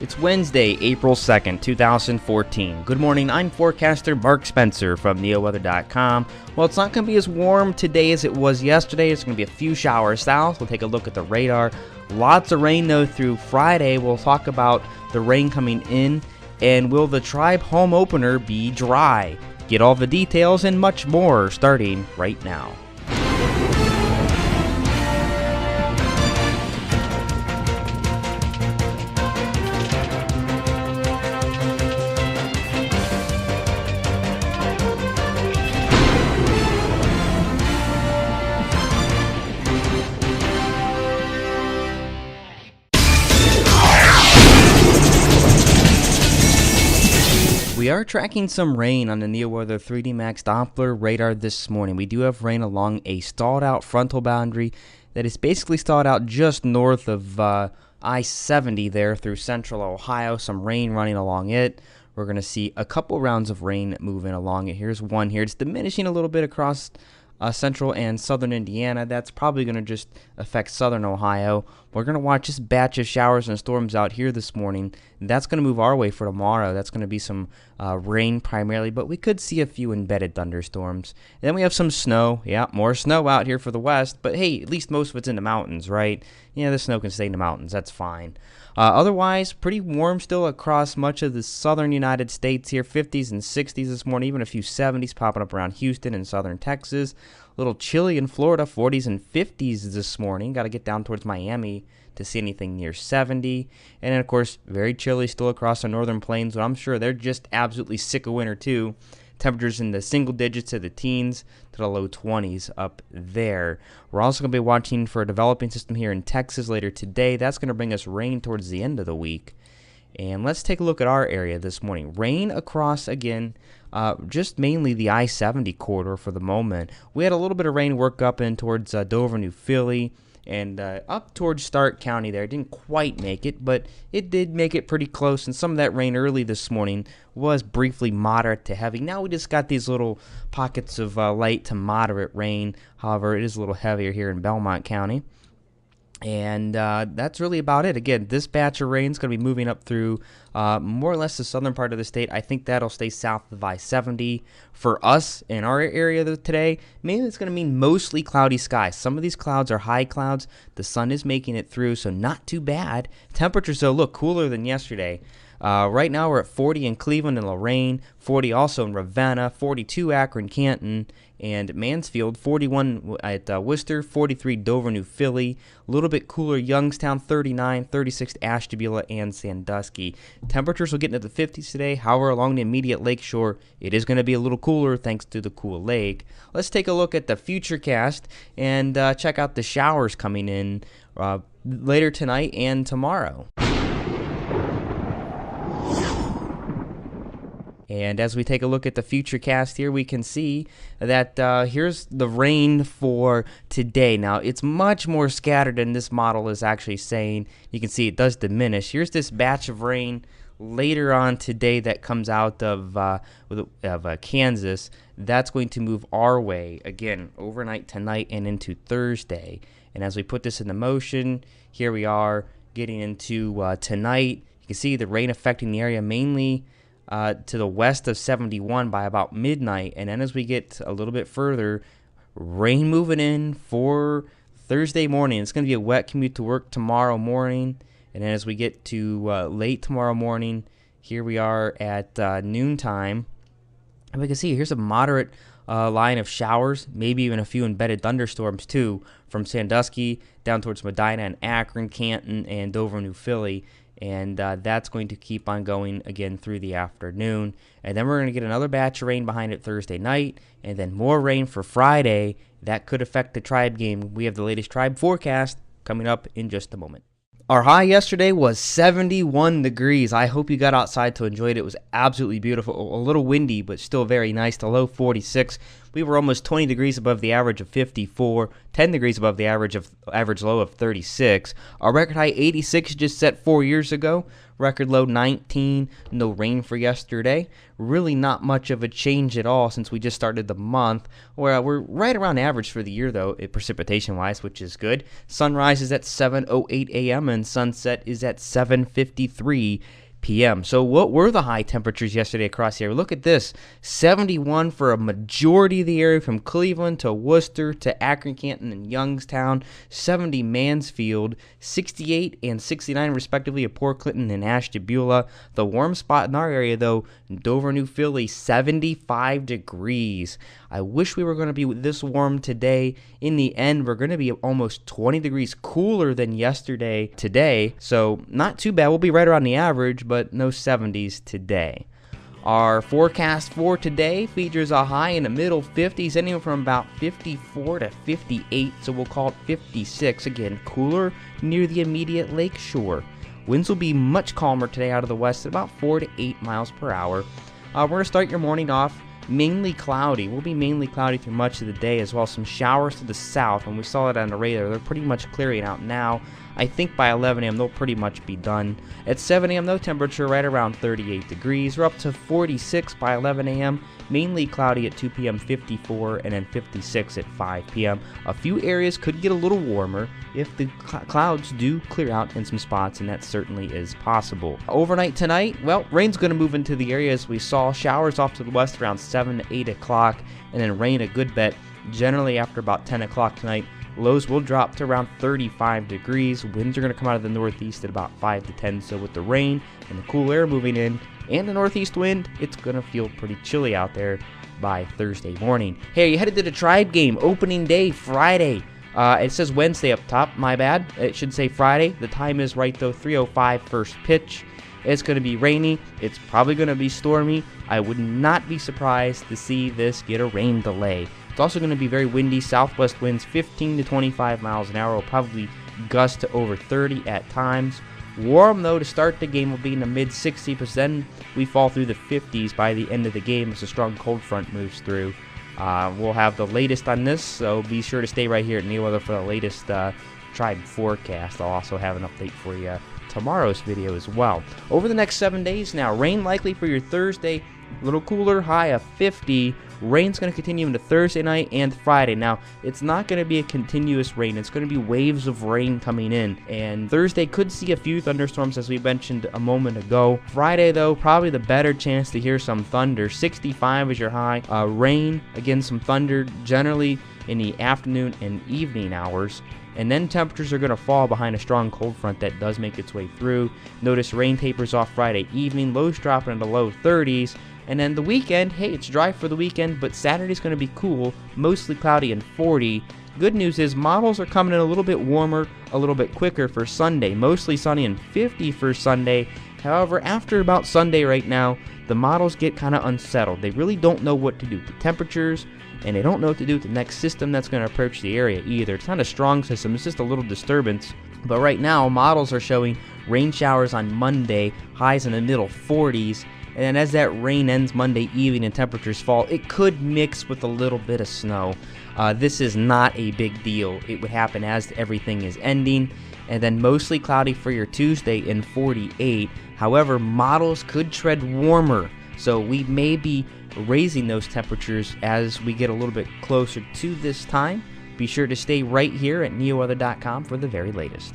It's Wednesday, April 2nd, 2014. Good morning, I'm forecaster Mark Spencer from NeoWeather.com. Well, it's not going to be as warm today as it was yesterday. It's going to be a few showers south. We'll take a look at the radar. Lots of rain, though, through Friday. We'll talk about the rain coming in, and will the Tribe home opener be dry? Get all the details and much more starting right now. We are tracking some rain on the NeoWeather 3D Max Doppler radar this morning. We do have rain along a stalled out frontal boundary that is basically stalled out just north of I-70 there through central Ohio. Some rain running along it. We're going to see a couple rounds of rain moving along it. Here's one here. It's diminishing a little bit across central and southern Indiana. That's probably going to just affect southern Ohio. We're going to watch this batch of showers and storms out here this morning. That's going to move our way for tomorrow. That's going to be some rain primarily, but we could see a few embedded thunderstorms. And then we have some snow. Yeah, more snow out here for the west, but hey, at least most of it's in the mountains, right? Yeah, the snow can stay in the mountains. That's fine. Otherwise, pretty warm still across much of the southern United States here. 50s and 60s this morning, even a few 70s popping up around Houston and southern Texas. A little chilly in Florida, 40s and 50s this morning. Got to get down towards Miami to see anything near 70. And then, of course, very chilly still across the northern plains, but I'm sure they're just absolutely sick of winter, too. Temperatures in the single digits to the teens to the low 20s up there. We're also going to be watching for a developing system here in Texas later today. That's going to bring us rain towards the end of the week. And let's take a look at our area this morning. Rain across, again, just mainly the I-70 corridor for the moment. We had a little bit of rain work up in towards Dover, New Philly, and up towards Stark County there. It didn't quite make it, but it did make it pretty close, and some of that rain early this morning was briefly moderate to heavy. Now we just got these little pockets of light to moderate rain. However, it is a little heavier here in Belmont County. And that's really about it. Again, this batch of rain is going to be moving up through more or less the southern part of the state. I think that'll stay south of I-70. For us in our area today, mainly it's going to mean mostly cloudy skies. Some of these clouds are high clouds. The sun is making it through, so not too bad. Temperatures, though, look cooler than yesterday. Right now we're at 40 in Cleveland and Lorain, 40 also in Ravenna, 42 Akron, Canton, and Mansfield, 41 at Worcester, 43 Dover, New Philly, a little bit cooler Youngstown, 39, 36 Ashtabula and Sandusky. Temperatures will get into the 50s today. However, along the immediate lakeshore, it is going to be a little cooler thanks to the cool lake. Let's take a look at the futurecast and check out the showers coming in later tonight and tomorrow. And as we take a look at the futurecast here, we can see that here's the rain for today. Now, it's much more scattered than this model is actually saying. You can see it does diminish. Here's this batch of rain later on today that comes out of Kansas. That's going to move our way, again, overnight tonight and into Thursday. And as we put this into motion, here we are getting into tonight. You can see the rain affecting the area mainly to the west of 71 by about midnight, and then as we get a little bit further, rain moving in for Thursday morning. It's going to be a wet commute to work tomorrow morning, and then as we get to late tomorrow morning, here we are at noontime, and we can see here's a moderate line of showers, maybe even a few embedded thunderstorms too, from Sandusky down towards Medina and Akron, Canton, and Dover, New Philly. And that's going to keep on going again through the afternoon. And then we're going to get another batch of rain behind it Thursday night, and then more rain for Friday. That could affect the Tribe game. We have the latest Tribe forecast coming up in just a moment. Our high yesterday was 71 degrees. I hope you got outside to enjoy it. It was absolutely beautiful. A little windy, but still very nice. The low 46. we were almost 20 degrees above the average of 54, 10 degrees above the average low of 36. Our record high 86 just set 4 years ago. Record low 19, no rain for yesterday. Really not much of a change at all since we just started the month. We're right around average for the year though, precipitation-wise, which is good. Sunrise is at 7:08 a.m. and sunset is at 7:53 p.m. So what were the high temperatures yesterday across the area? Look at this, 71 for a majority of the area from Cleveland to Worcester to Akron, Canton, and Youngstown, 70 Mansfield, 68 and 69 respectively at Port Clinton and Ashtabula. The warm spot in our area though, Dover, New Philly, 75 degrees. I wish we were going to be this warm today. In the end, we're going to be almost 20 degrees cooler than yesterday today, so not too bad. We'll be right around the average, but no 70s today. Our forecast for today features a high in the middle 50s, anywhere from about 54 to 58, so we'll call it 56. Again, cooler near the immediate lake shore. Winds will be much calmer today out of the west at about 4 to 8 miles per hour. We're going to start your morning off mainly cloudy. We'll be mainly cloudy through much of the day, as well as some showers to the south. When we saw it on the radar, they're pretty much clearing out now. I think by 11 a.m. they'll pretty much be done. At 7 a.m. though, temperature right around 38 degrees. We're up to 46 by 11 a.m. Mainly cloudy at 2 p.m., 54, and then 56 at 5 p.m. A few areas could get a little warmer if the clouds do clear out in some spots, and that certainly is possible. Overnight tonight, well, rain's going to move into the area as we saw. Showers off to the west around 7 to 8 o'clock, and then rain a good bit generally after about 10 o'clock tonight. Lows will drop to around 35 degrees. Winds are going to come out of the northeast at about 5 to 10. So with the rain and the cool air moving in and the northeast wind, it's going to feel pretty chilly out there by Thursday morning. Hey, you headed to the Tribe game, opening day, Friday. It says Wednesday up top, my bad. It should say Friday. The time is right though, 3:05 first pitch. It's going to be rainy. It's probably going to be stormy. I would not be surprised to see this get a rain delay. It's also going to be very windy. Southwest winds 15 to 25 miles an hour. Will probably gust to over 30 at times. Warm though to start the game will be in the mid 60s. Then we fall through the 50s by the end of the game as a strong cold front moves through. We'll have the latest on this, so be sure to stay right here at NeoWeather for the latest Tribe forecast. I'll also have an update for you tomorrow's video as well. Over the next 7 days now, rain likely for your Thursday, a little cooler, high of 50. Rain's going to continue into Thursday night and Friday. Now, it's not going to be a continuous rain. It's going to be waves of rain coming in. And Thursday could see a few thunderstorms, as we mentioned a moment ago. Friday, though, probably the better chance to hear some thunder. 65 is your high. Rain, again, some thunder, generally in the afternoon and evening hours. And then temperatures are going to fall behind a strong cold front that does make its way through. Notice rain tapers off Friday evening. Lows dropping into low 30s. And then the weekend, hey, it's dry for the weekend, but Saturday's going to be cool, mostly cloudy and 40. Good news is models are coming in a little bit warmer, a little bit quicker for Sunday, mostly sunny and 50 for Sunday. However, after about Sunday right now, the models get kind of unsettled. They really don't know what to do with the temperatures, and they don't know what to do with the next system that's going to approach the area either. It's not a strong system, it's just a little disturbance. But right now, models are showing rain showers on Monday, highs in the middle 40s. And then as that rain ends Monday evening and temperatures fall, it could mix with a little bit of snow. This is not a big deal. It would happen as everything is ending. And then mostly cloudy for your Tuesday in 48. However, models could tread warmer. So we may be raising those temperatures as we get a little bit closer to this time. Be sure to stay right here at neoweather.com for the very latest.